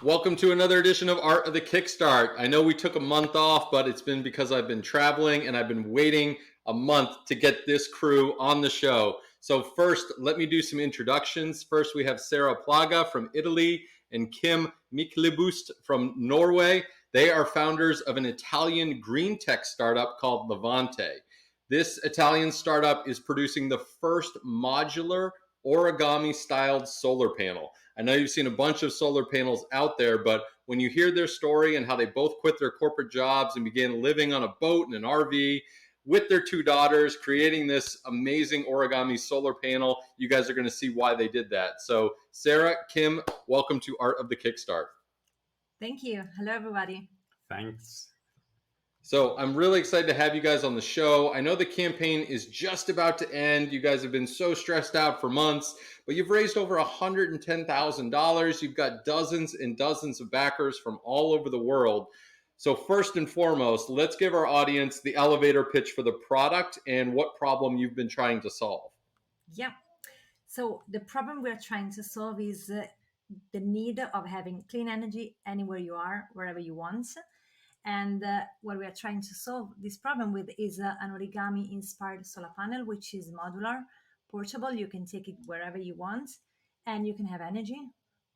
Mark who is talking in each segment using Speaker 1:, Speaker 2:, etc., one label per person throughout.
Speaker 1: Welcome to another edition of Art of the Kickstart. I know we took a month off, but it's been because I've been traveling and I've been waiting a month to get this crew on the show. So first, let me do some introductions. First, we have Sara Plaga from Italy and Kim Myklebust from Norway. They are founders of an Italian green tech startup called Levante. This Italian startup is producing the first modular origami-styled solar panel. I know you've seen a bunch of solar panels out there, but when you hear their story and how they both quit their corporate jobs and began living on a boat in an RV with their two daughters, creating this amazing origami solar panel, you guys are going to see why they did that. So Sara, Kim, welcome to Art of the Kickstart.
Speaker 2: Thank you. Hello, everybody.
Speaker 3: Thanks.
Speaker 1: So I'm really excited to have you guys on the show. I know the campaign is just about to end. You guys have been so stressed out for months, but you've raised over $110,000. You've got dozens and dozens of backers from all over the world. So first and foremost, let's give our audience the elevator pitch for the product and what problem you've been trying to solve.
Speaker 2: Yeah. So the problem we're trying to solve is the need of having clean energy anywhere you are, wherever you want. And what we are trying to solve this problem with is an origami-inspired solar panel, which is modular, portable. You can take it wherever you want, and you can have energy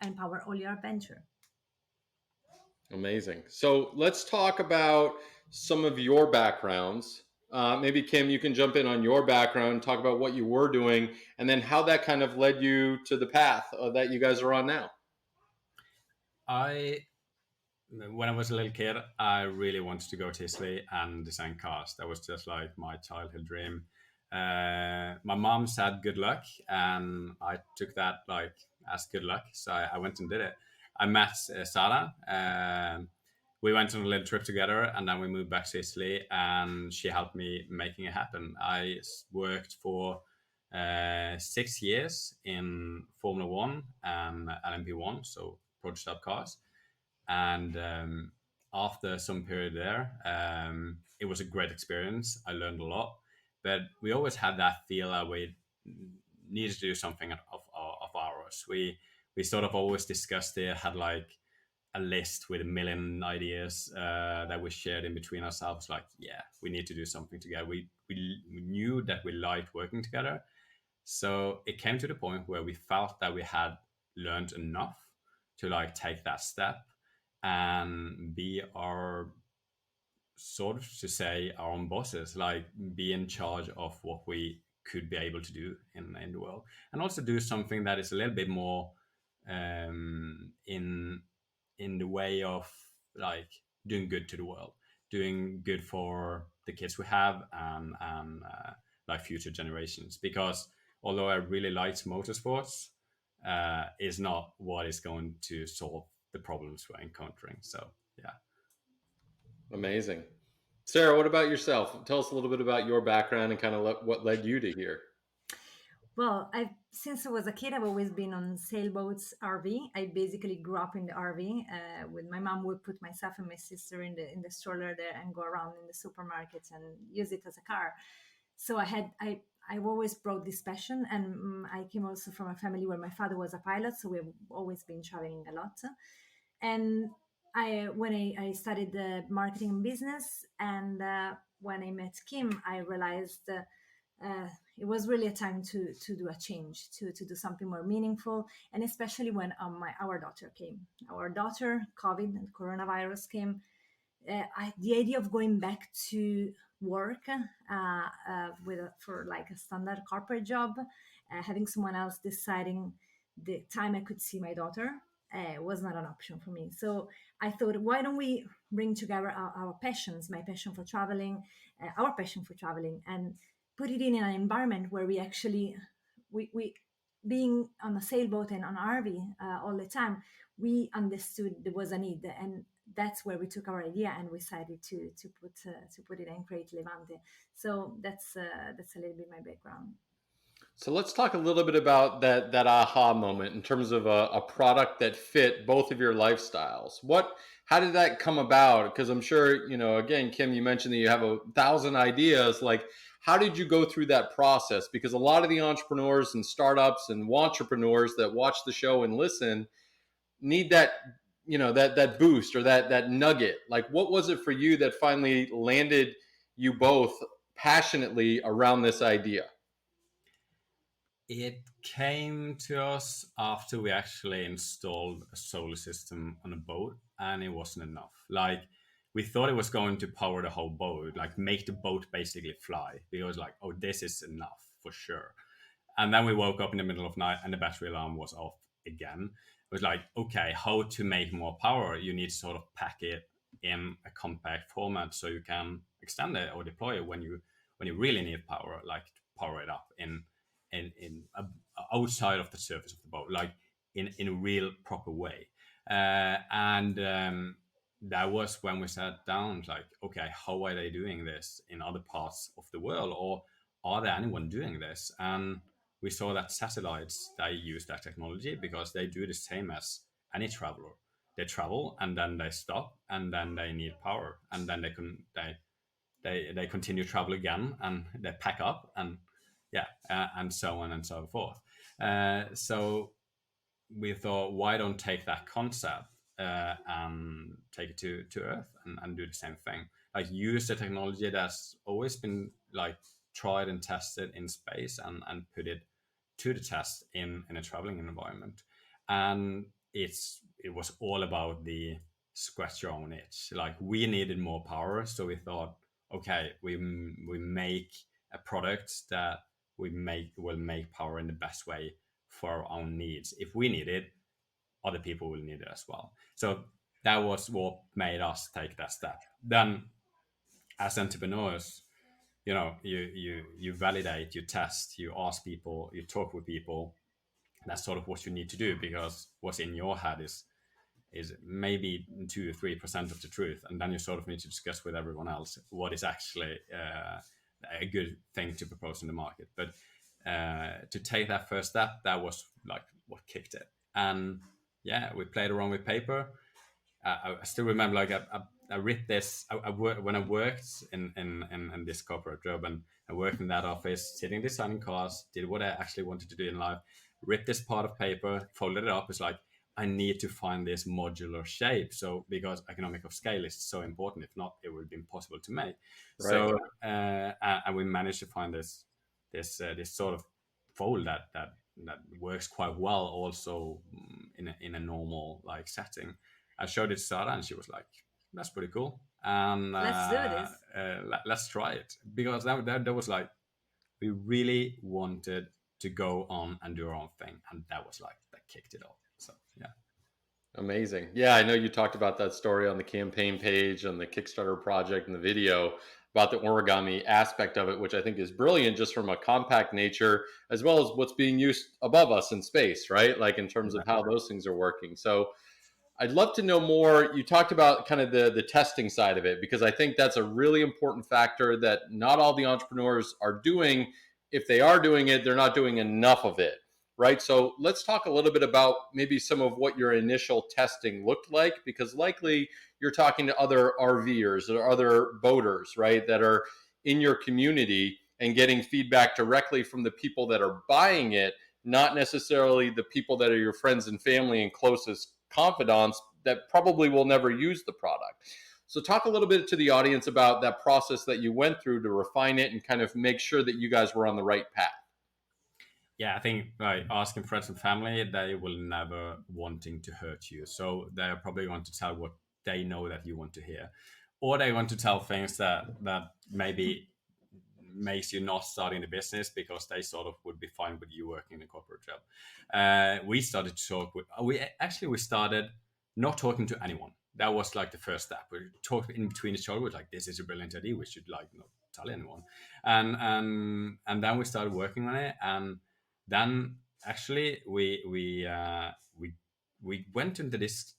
Speaker 2: and power all your adventure.
Speaker 1: Amazing. So let's talk about some of your backgrounds. Maybe Kim, you can jump in on your background, talk about what you were doing, and then how that kind of led you to the path that you guys are on now.
Speaker 3: When I was a little kid, I really wanted to go to Italy and design cars. That was just like my childhood dream. My mom said good luck, and I took that like as good luck. So I went and did it. I met Sara. We went on a little trip together, and then we moved back to Italy, and she helped me making it happen. I worked for 6 years in Formula One and LMP1, so prototype cars. And after some period there, it was a great experience. I learned a lot, but we always had that feel that we needed to do something of ours. We sort of always discussed it, had like a list with a million ideas that we shared in between ourselves. Like, yeah, we need to do something together. We knew that we liked working together. So it came to the point where we felt that we had learned enough to like take that step and be our sort of to say our own bosses, like be in charge of what we could be able to do in the world, and also do something that is a little bit more in the way of like doing good to the world, doing good for the kids we have and like future generations. Because although I really liked motorsports, is not what is going to solve the problems we're encountering. So yeah.
Speaker 1: Amazing. Sara, what about yourself? Tell us a little bit about your background and kind of what led you to here.
Speaker 2: Well, since I was a kid, I've always been on sailboats, RV. I basically grew up in the RV. With my mom, would put myself and my sister in the stroller there and go around in the supermarkets and use it as a car. So I've always brought this passion, and I came also from a family where my father was a pilot, so we've always been traveling a lot. And when I studied the marketing and business, and when I met Kim, I realized it was really a time to do a change, to do something more meaningful, and especially when our daughter came. Our daughter, COVID and coronavirus came. The idea of going back to work for like a standard corporate job, having someone else deciding the time I could see my daughter, was not an option for me. So I thought, why don't we bring together our passions, my passion for traveling, our passion for traveling, and put it in an environment where we actually, we being on a sailboat and on RV all the time, we understood there was a need, and that's where we took our idea and we decided to put it and create Levante. So that's a little bit my background.
Speaker 1: So let's talk a little bit about that aha moment in terms of a product that fit both of your lifestyles. How did that come about? Because I'm sure, again, Kim, you mentioned that you have 1,000 ideas. Like, how did you go through that process? Because a lot of the entrepreneurs and startups and entrepreneurs that watch the show and listen need that that boost or that nugget? Like, what was it for you that finally landed you both passionately around this idea?
Speaker 3: It came to us after we actually installed a solar system on a boat, and it wasn't enough. Like, we thought it was going to power the whole boat, like make the boat basically fly. It was like, oh, this is enough for sure. And then we woke up in the middle of night and the battery alarm was off again. It was like, okay, how to make more power? You need to sort of pack it in a compact format so you can extend it or deploy it when you really need power, like power it up in outside of the surface of the boat, like in a real proper way. And that was when we sat down, like, okay, how are they doing this in other parts of the world, or are there anyone doing this? And we saw that satellites, they use that technology because they do the same as any traveler. They travel and then they stop and then they need power and then they continue travel again and they pack up and yeah, and so on and so forth. So we thought, why don't take that concept and take it to Earth and do the same thing? Like, use the technology that's always been like tried and tested in space and put it to the test in a traveling environment. And it was all about the scratch your own itch. Like, we needed more power, so we thought, okay, we make a product that will make power in the best way for our own needs. If we need it, other people will need it as well. So that was what made us take that step. Then, as entrepreneurs, you validate, you test, you ask people, you talk with people. That's sort of what you need to do, because what's in your head is maybe 2 or 3% of the truth, and then you sort of need to discuss with everyone else what is actually a good thing to propose in the market. But to take that first step, that was like what kicked it. And yeah, we played around with paper. I still remember, like, I ripped this. When I worked in this corporate job, and I worked in that office, sitting designing cars, did what I actually wanted to do in life. Ripped this part of paper, folded it up. It's like, I need to find this modular shape. So, because economic of scale is so important, if not, it would be impossible to make.
Speaker 1: Right.
Speaker 3: So, and we managed to find this sort of fold that works quite well, also in a normal like setting. I showed it to Sara, and she was like, "That's pretty cool." And
Speaker 2: Let's do this.
Speaker 3: let's try it, because that was like, we really wanted to go on and do our own thing, and that was like that kicked it off. So yeah.
Speaker 1: Amazing. Yeah, I know you talked about that story on the campaign page and the Kickstarter project and the video about the origami aspect of it, which I think is brilliant just from a compact nature, as well as what's being used above us in space, right? Like, in terms of how those things are working. So I'd love to know more. You talked about kind of the testing side of it, because I think that's a really important factor that not all the entrepreneurs are doing. If they are doing it, they're not doing enough of it, right? So let's talk a little bit about maybe some of what your initial testing looked like, because likely you're talking to other RVers or other boaters, right, that are in your community and getting feedback directly from the people that are buying it, not necessarily the people that are your friends and family and closest confidants that probably will never use the product. So talk a little bit to the audience about that process that you went through to refine it and kind of make sure that you guys were on the right path.
Speaker 3: Yeah, I think by asking friends and family, they will never wanting to hurt you. So they're probably going to tell what they know that you want to hear, or they want to tell things that maybe makes you not starting the business, because they sort of would be fine with you working in a corporate job. We started to talk with. We started not talking to anyone. That was like the first step. We talked in between each other. We're like, this is a brilliant idea. We should like not tell anyone. And then we started working on it, and then actually we went into this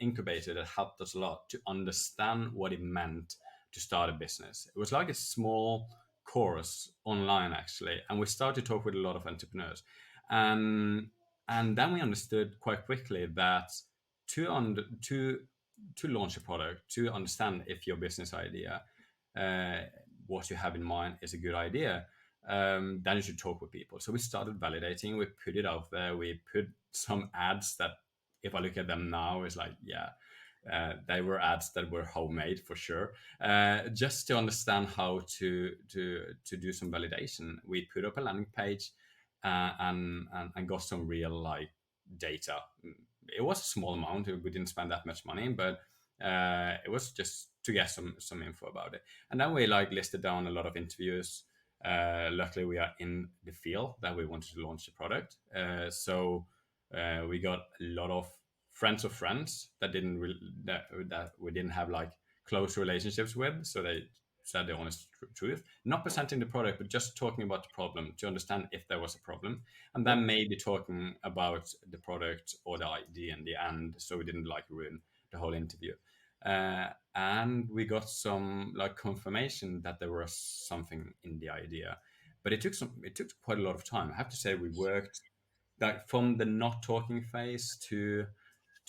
Speaker 3: incubator that helped us a lot to understand what it meant to start a business. It was like a small course online, actually, and we started to talk with a lot of entrepreneurs, and then we understood quite quickly that to launch a product, to understand if your business idea, what you have in mind, is a good idea, then you should talk with people. So we started validating. We put it out there. We put some ads that if I look at them now, it's like, yeah, they were ads that were homemade for sure. Just to understand how to do some validation, we put up a landing page and got some real like data. It was a small amount. We didn't spend that much money, but it was just to get some info about it. And then we like listed down a lot of interviews. Luckily, we are in the field that we wanted to launch the product. So we got a lot of friends of friends that that we didn't have like close relationships with. So they said the honest truth, not presenting the product, but just talking about the problem to understand if there was a problem, and then maybe talking about the product or the idea in the end, so we didn't like ruin the whole interview. And we got some like confirmation that there was something in the idea, but it took quite a lot of time. I have to say, we worked like from the not talking phase to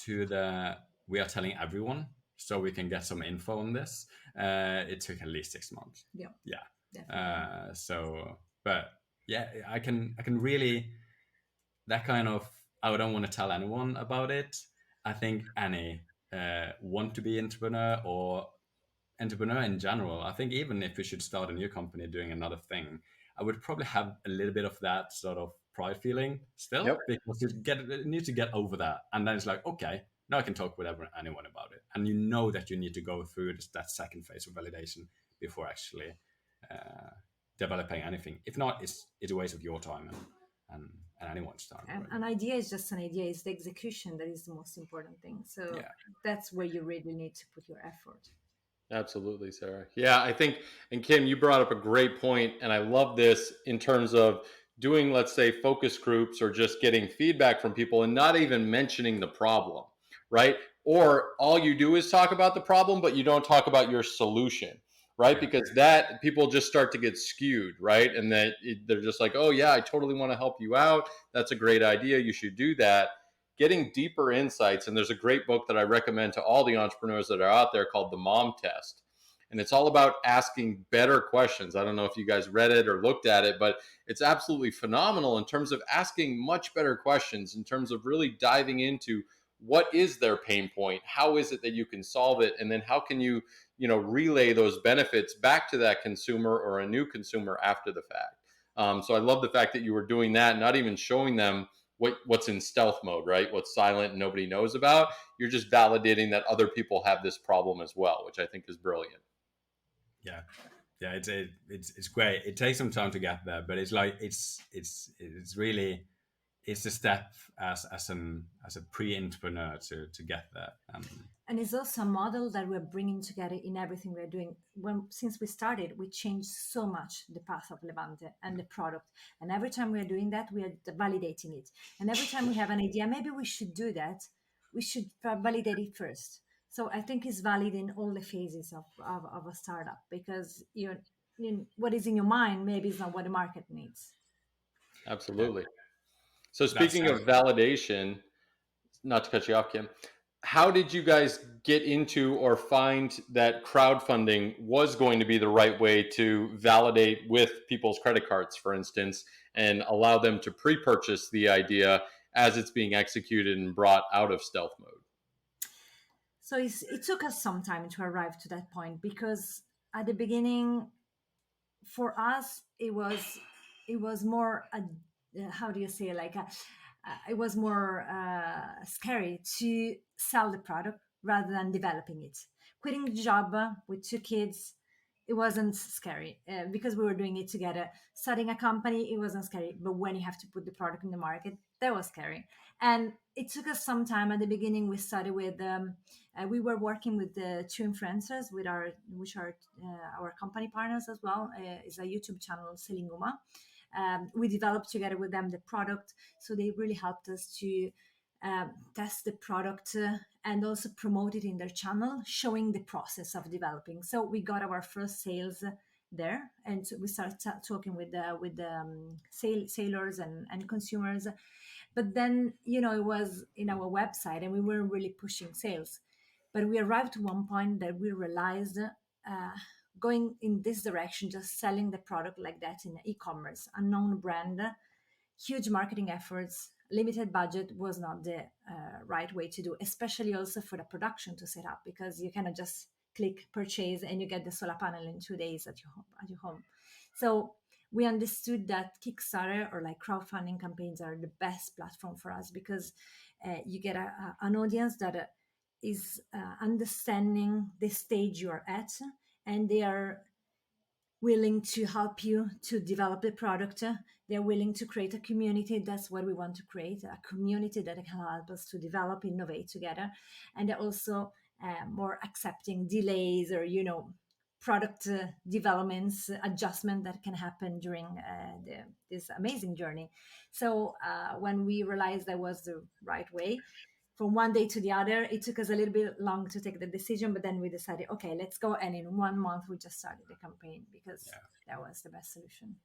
Speaker 3: the we are telling everyone so we can get some info on this. It took at least 6 months.
Speaker 2: Yeah,
Speaker 3: Yeah.
Speaker 2: definitely.
Speaker 3: So, but yeah, I can really, that kind of, I don't want to tell anyone about it. I think any want to be entrepreneur or entrepreneur in general, I think even if you should start a new company doing another thing, I would probably have a little bit of that sort of pride feeling still,
Speaker 1: Yep.
Speaker 3: because you need to get over that, and then it's like, okay, now I can talk with anyone about it, and you know that you need to go through that second phase of validation before actually uh, developing anything. If not, it's a waste of your time and, and anyone's time.
Speaker 2: And
Speaker 3: Really.
Speaker 2: an idea is just an idea. It's the execution that is the most important thing. So
Speaker 3: Yeah.
Speaker 2: that's where you really need to put your effort.
Speaker 1: Absolutely, Sarah. Yeah, I think, and Kim, you brought up a great point, and I love this in terms of doing, let's say, focus groups or just getting feedback from people and not even mentioning the problem, right? Or all you do is talk about the problem, but you don't talk about your solution, right?
Speaker 3: Yeah.
Speaker 1: Because that people just start to get skewed, right? And then they're just like, oh, yeah, I totally want to help you out. That's a great idea. You should do that. Getting deeper insights. And there's a great book that I recommend to all the entrepreneurs that are out there called The Mom Test. And it's all about asking better questions. I don't know if you guys read it or looked at it, but it's absolutely phenomenal in terms of asking much better questions, in terms of really diving into what is their pain point, how is it that you can solve it, and then how can you, relay those benefits back to that consumer or a new consumer after the fact. So I love the fact that you were doing that, not even showing them what's in stealth mode, right? What's silent and nobody knows about. You're just validating that other people have this problem as well, which I think is brilliant.
Speaker 3: Yeah, yeah, it's great. It takes some time to get there, but it's like it's really, it's a step as a pre-entrepreneur to get there.
Speaker 2: And it's also a model that we're bringing together in everything we're doing. Since we started, we changed so much the path of Levante and the product. And every time we are doing that, we are validating it. And every time we have an idea, maybe we should do that, we should validate it first. So I think it's valid in all the phases of a startup, because what is in your mind maybe is not what the market needs.
Speaker 1: Absolutely. So
Speaker 3: That's
Speaker 1: speaking of validation, not to cut you off, Kim, how did you guys get into or find that crowdfunding was going to be the right way to validate with people's credit cards, for instance, and allow them to pre-purchase the idea as it's being executed and brought out of stealth mode?
Speaker 2: So it took us some time to arrive to that point, because at the beginning, for us, it was more how do you say, like it was more scary to sell the product rather than developing it. Quitting the job with 2 kids, it wasn't scary, because we were doing it together. Starting a company, it wasn't scary, but when you have to put the product in the market, that was scary. And it took us some time. At the beginning, we started with we were working with the 2 influencers, which are our company partners as well. It's a YouTube channel, Selinguma. We developed together with them the product, so they really helped us to test the product and also promote it in their channel, showing the process of developing. So we got our first sales there, and so we started talking with sailors and consumers. But then, it was in our website, and we weren't really pushing sales. But we arrived to one point that we realized going in this direction, just selling the product like that in e-commerce, unknown brand, huge marketing efforts, limited budget was not the right way to do, especially also for the production to set up, because you cannot just click purchase and you get the solar panel in 2 days at your home. So we understood that Kickstarter or like crowdfunding campaigns are the best platform for us, because you get an audience that is understanding the stage you are at, and they are willing to help you to develop the product. They're willing to create a community. That's what we want to create, a community that can help us to develop, innovate together. And they're also more accepting delays or, product developments, adjustment that can happen during this amazing journey. So when we realized that was the right way, from one day to the other, it took us a little bit long to take the decision, but then we decided, okay, let's go. And in 1 month, we just started the campaign, because that was the best solution.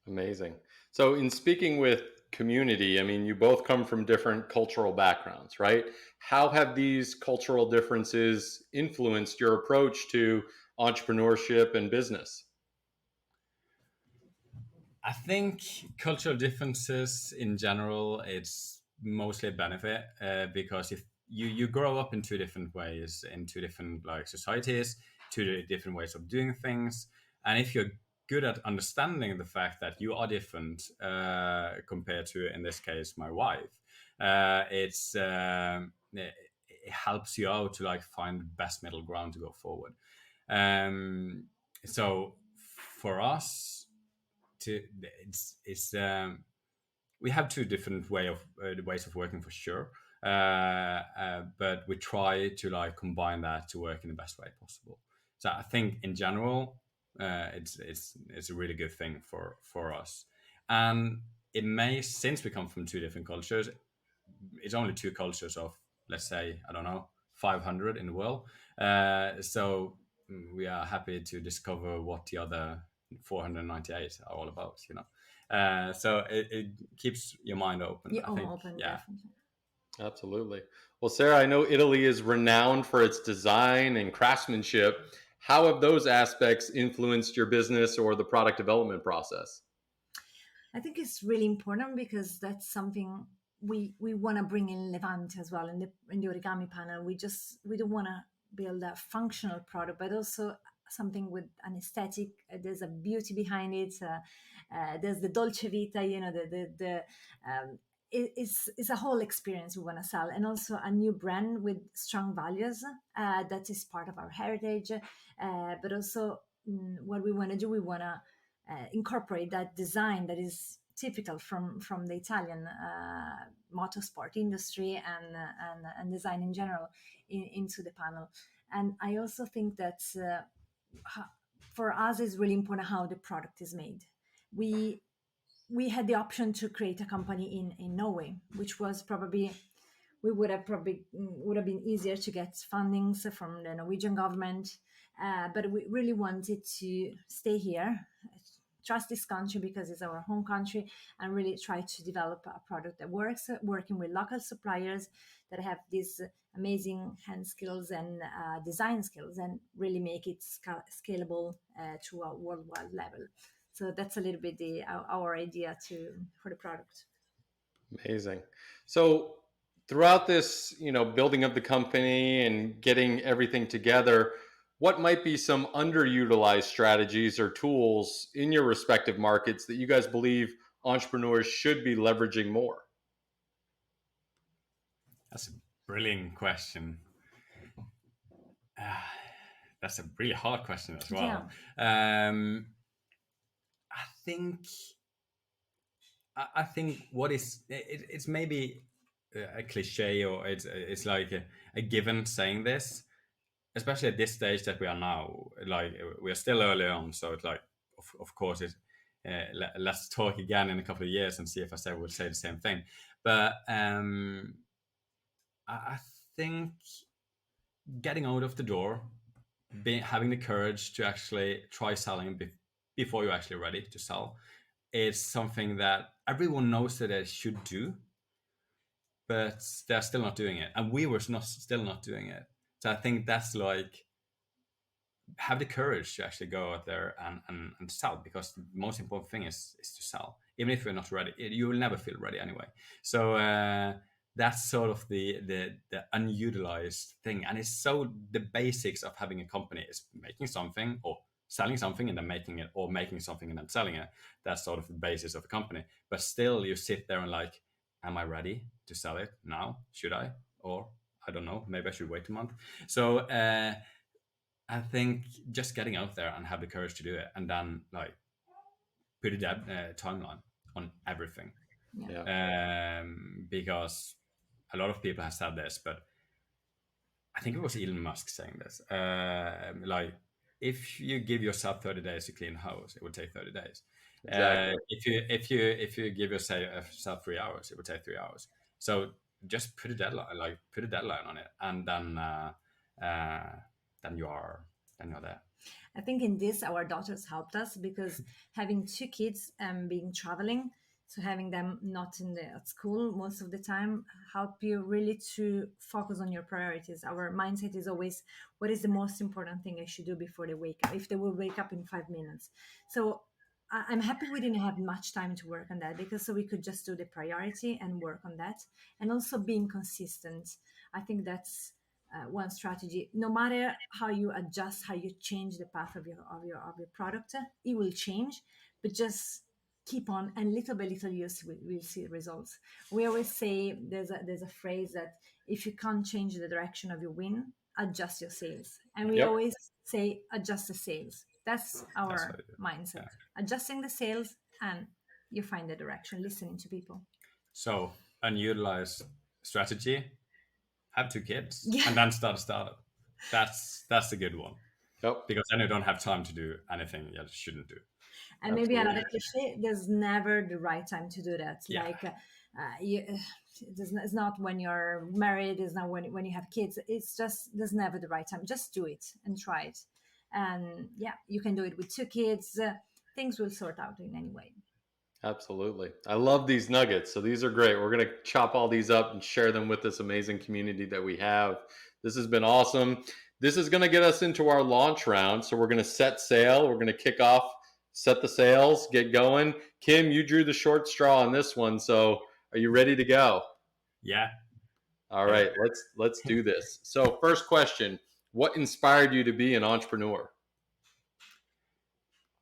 Speaker 1: Amazing. So, in speaking with community, I mean, you both come from different cultural backgrounds, right? How have these cultural differences influenced your approach to entrepreneurship and business?
Speaker 3: I think cultural differences in general, it's mostly a benefit, because if you grow up in two different ways, in two different like societies, two different ways of doing things, and if you're good at understanding the fact that you are different, compared to, in this case, my wife, it helps you out to like find the best middle ground to go forward. So for us, to it's we have two different ways of working for sure, but we try to like combine that to work in the best way possible. So I think in general, it's a really good thing for us. And it may, since we come from two different cultures, it's only two cultures of, let's say, I don't know, 500 in the world. So we are happy to discover what the other 498 are all about, so it keeps your mind open.
Speaker 2: Yeah,
Speaker 3: I think,
Speaker 2: open,
Speaker 3: yeah.
Speaker 2: definitely.
Speaker 1: Absolutely. Well, Sarah, I know Italy is renowned for its design and craftsmanship. How have those aspects influenced your business or the product development process?
Speaker 2: I think it's really important, because that's something we want to bring in Levante as well, in the origami panel. We don't want to build a functional product, but also something with an aesthetic. There's a beauty behind it. There's the dolce vita, it's a whole experience we want to sell, and also a new brand with strong values that is part of our heritage. But also, what we want to do, we want to incorporate that design that is typical from the Italian motorsport industry and design in general into the panel. And I also think that for us is really important how the product is made. We had the option to create a company in Norway, which was probably would have been easier to get fundings from the Norwegian government, but we really wanted to stay here, trust this country because it's our home country, and really try to develop a product that works, working with local suppliers that have these amazing hand skills and design skills, and really make it scalable to a worldwide level. So that's a little bit our idea for the product.
Speaker 1: Amazing. So throughout this, building of the company and getting everything together, what might be some underutilized strategies or tools in your respective markets that you guys believe entrepreneurs should be leveraging more?
Speaker 3: That's a brilliant question. That's a really hard question as well.
Speaker 2: Yeah.
Speaker 3: I think what is it's maybe a cliche, or it's like a given saying this, especially at this stage that we are now. Like, we are still early on, so it's like, of course, let's talk again in a couple of years and see if I will say the same thing. But I think getting out of the door, having the courage to actually try selling before you're actually ready to sell, is something that everyone knows that they should do, but they're still not doing it, and we were still not doing it. So I think that's like have the courage to actually go out there and sell, because the most important thing is to sell. Even if you're not ready, you will never feel ready anyway. So that's sort of the unutilized thing, and it's so the basics of having a company is making something or selling something and then making it, or making something and then selling it. That's sort of the basis of a company. But still, you sit there and like, am I ready to sell it now? Should I? Or I don't know, maybe I should wait a month. So I think just getting out there and have the courage to do it, and then like put a timeline on everything.
Speaker 2: Yeah.
Speaker 1: Yeah.
Speaker 3: Because a lot of people have said this, but I think it was Elon Musk saying this. Like, if you give yourself 30 days to clean a house, it would take 30 days.
Speaker 1: Exactly.
Speaker 3: If you give yourself 3 hours, it would take 3 hours. So just put a deadline, on it, and then you're there.
Speaker 2: I think in this, our daughters helped us because having two kids and being traveling, so having them not at school most of the time, help you really to focus on your priorities. Our mindset is always, what is the most important thing I should do before they wake up? If they will wake up in 5 minutes, so I'm happy we didn't have much time to work on that, because so we could just do the priority and work on that, and also being consistent. I think that's one strategy. No matter how you adjust, how you change the path of your product, it will change, but just keep on, and little by little we'll see results. We always say there's a phrase that if you can't change the direction of your wind, adjust your sails, and we
Speaker 1: Yep.
Speaker 2: always say adjust the sails. That's
Speaker 3: That's what
Speaker 2: our
Speaker 3: I do.
Speaker 2: mindset.
Speaker 3: Yeah.
Speaker 2: Adjusting the sails, and you find the direction, listening to people.
Speaker 3: So unutilized strategy: have two kids
Speaker 2: Yeah.
Speaker 3: and then start a startup. That's a good one,
Speaker 1: Yep.
Speaker 3: because then you don't have time to do anything you shouldn't do.
Speaker 2: And maybe
Speaker 1: Absolutely.
Speaker 2: another cliche, there's never the right time to do that.
Speaker 3: Yeah.
Speaker 2: Like it's not when you're married, it's not when you have kids. It's just, there's never the right time. Just do it and try it. And yeah, you can do it with two kids. Things will sort out in any way.
Speaker 1: Absolutely. I love these nuggets. So these are great. We're going to chop all these up and share them with this amazing community that we have. This has been awesome. This is going to get us into our launch round. So we're going to set sail. We're going to kick off, set the sails, get going. Kim, you drew the short straw on this one. So are you ready to go?
Speaker 3: Yeah.
Speaker 1: All right, let's do this. So first question, what inspired you to be an entrepreneur?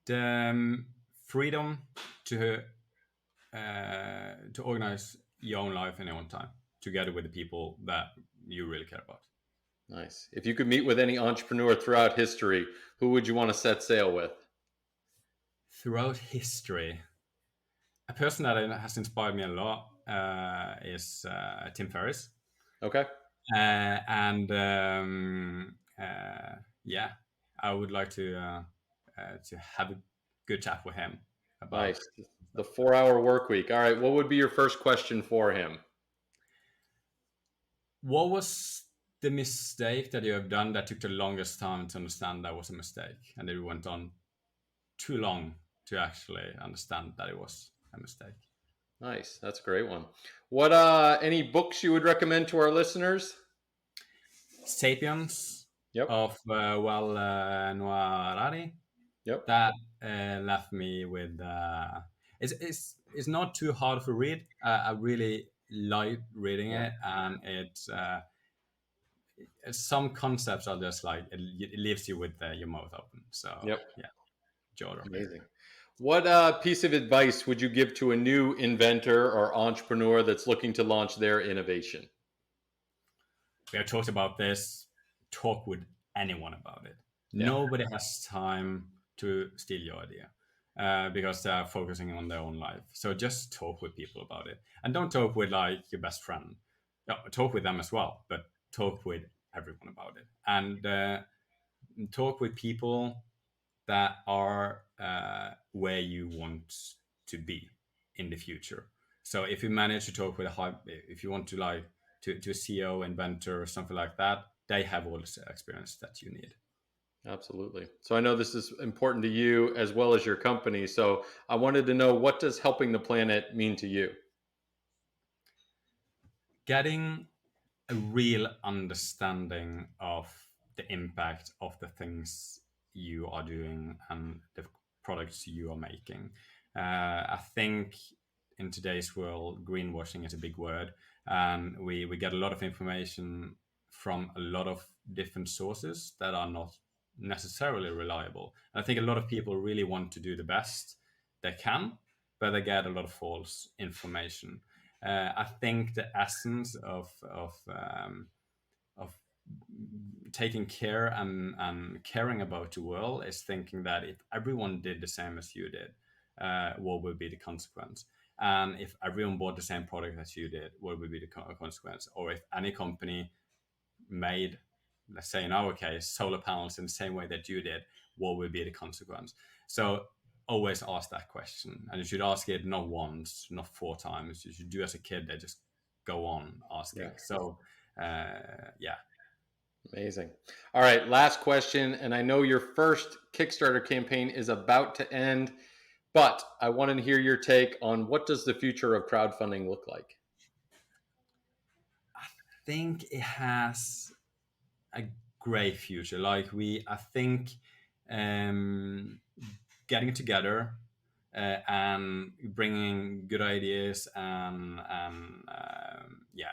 Speaker 3: The freedom to organize your own life in your own time, together with the people that you really care about.
Speaker 1: Nice. If you could meet with any entrepreneur throughout history, who would you want to set sail with?
Speaker 3: Throughout history, a person that has inspired me a lot is Tim Ferriss.
Speaker 1: Okay.
Speaker 3: And yeah, I would like to have a good chat with him about
Speaker 1: Nice. The 4-hour work week. All right. What would be your first question for him?
Speaker 3: what was the mistake that you have done that took the longest time to understand that was a mistake, and it went on too long to actually understand that it was a mistake.
Speaker 1: Nice. That's a great one. What any books you would recommend to our listeners?
Speaker 3: Sapiens
Speaker 1: Yep.
Speaker 3: of Noah Harari.
Speaker 1: Yep.
Speaker 3: That left me with it's not too hard to read. I really like reading it, and it's some concepts are just like it leaves you with your mouth open. So
Speaker 1: Yep.
Speaker 3: yeah, jaw dropping.
Speaker 1: Amazing. What piece of advice would you give to a new inventor or entrepreneur that's looking to launch their innovation?
Speaker 3: We have talked about this. Talk with anyone about it.
Speaker 1: Yeah.
Speaker 3: Nobody has time to steal your idea because they are focusing on their own life. So just talk with people about it, and don't talk with like your best friend. No, talk with them as well, but talk with everyone about it, and talk with people that are where you want to be in the future. So if you manage to talk with if you want to like to a CEO, inventor, or something like that, they have all the experience that you need.
Speaker 1: Absolutely. So I know this is important to you as well as your company. So I wanted to know, what does helping the planet mean to you?
Speaker 3: Getting a real understanding of the impact of the things you are doing and the products you are making. I think in today's world, greenwashing is a big word, and we get a lot of information from a lot of different sources that are not necessarily reliable. And I think a lot of people really want to do the best they can, but they get a lot of false information. I think the essence of taking care and caring about the world is thinking that if everyone did the same as you did, what would be the consequence? And if everyone bought the same product as you did, what would be the consequence? Or if any company made, let's say in our case, solar panels in the same way that you did, what would be the consequence? So always ask that question. And you should ask it not once, not 4 times. You should do as a kid, they just go on asking.
Speaker 1: Yeah.
Speaker 3: So, yeah.
Speaker 1: Amazing. All right, last question. And I know your first Kickstarter campaign is about to end, but I want to hear your take on what does the future of crowdfunding look like?
Speaker 3: I think it has a great future. I think getting together and bringing good ideas and yeah,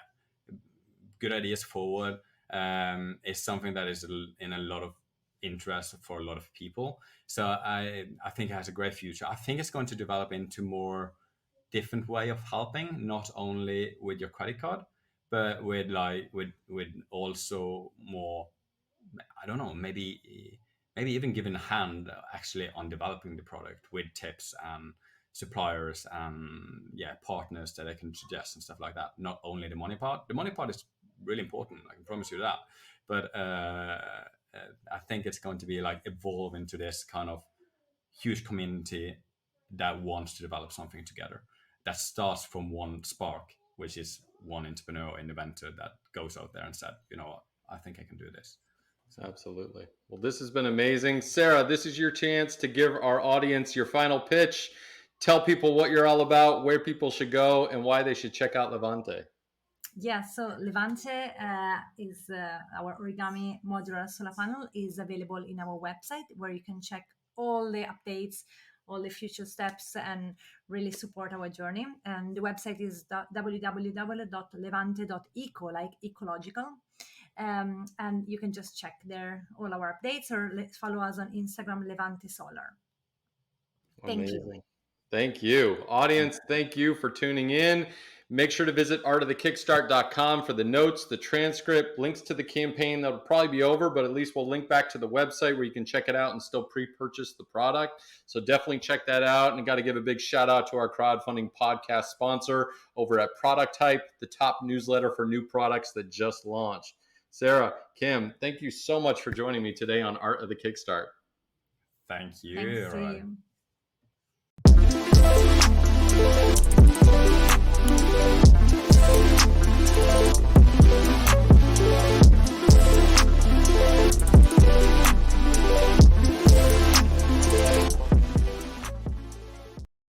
Speaker 3: good ideas forward is something that is in a lot of interest for a lot of people. So I think it has a great future. I think it's going to develop into more different way of helping, not only with your credit card, but with also more, I don't know, maybe even giving a hand actually on developing the product with tips and suppliers and partners that I can suggest and stuff like that. Not only the money part. The money part is really important, I can promise you that. But I think it's going to be like evolve into this kind of huge community that wants to develop something together. That starts from one spark, which is one entrepreneur, inventor that goes out there and said, you know what, I think I can do this. So.
Speaker 1: Absolutely. Well, this has been amazing. Sara, this is your chance to give our audience your final pitch. Tell people what you're all about, where people should go, and why they should check out Levante.
Speaker 2: Yeah, so Levante is our origami modular solar panel is available in our website where you can check all the updates, all the future steps, and really support our journey. And the website is www.levante.eco, like ecological. And you can just check there all our updates or follow us on Instagram, Levante Solar. Thank
Speaker 1: Amazing.
Speaker 2: you.
Speaker 1: Thank you. Audience, thank you for tuning in. Make sure to visit artofthekickstart.com for the notes, the transcript, links to the campaign. That'll probably be over, but at least we'll link back to the website where you can check it out and still pre-purchase the product. So definitely check that out. And I got to give a big shout out to our crowdfunding podcast sponsor over at Product Type, the top newsletter for new products that just launched. Sara, Kim, thank you so much for joining me today on Art of the Kickstart.
Speaker 3: Thank you.
Speaker 2: Thanks to you.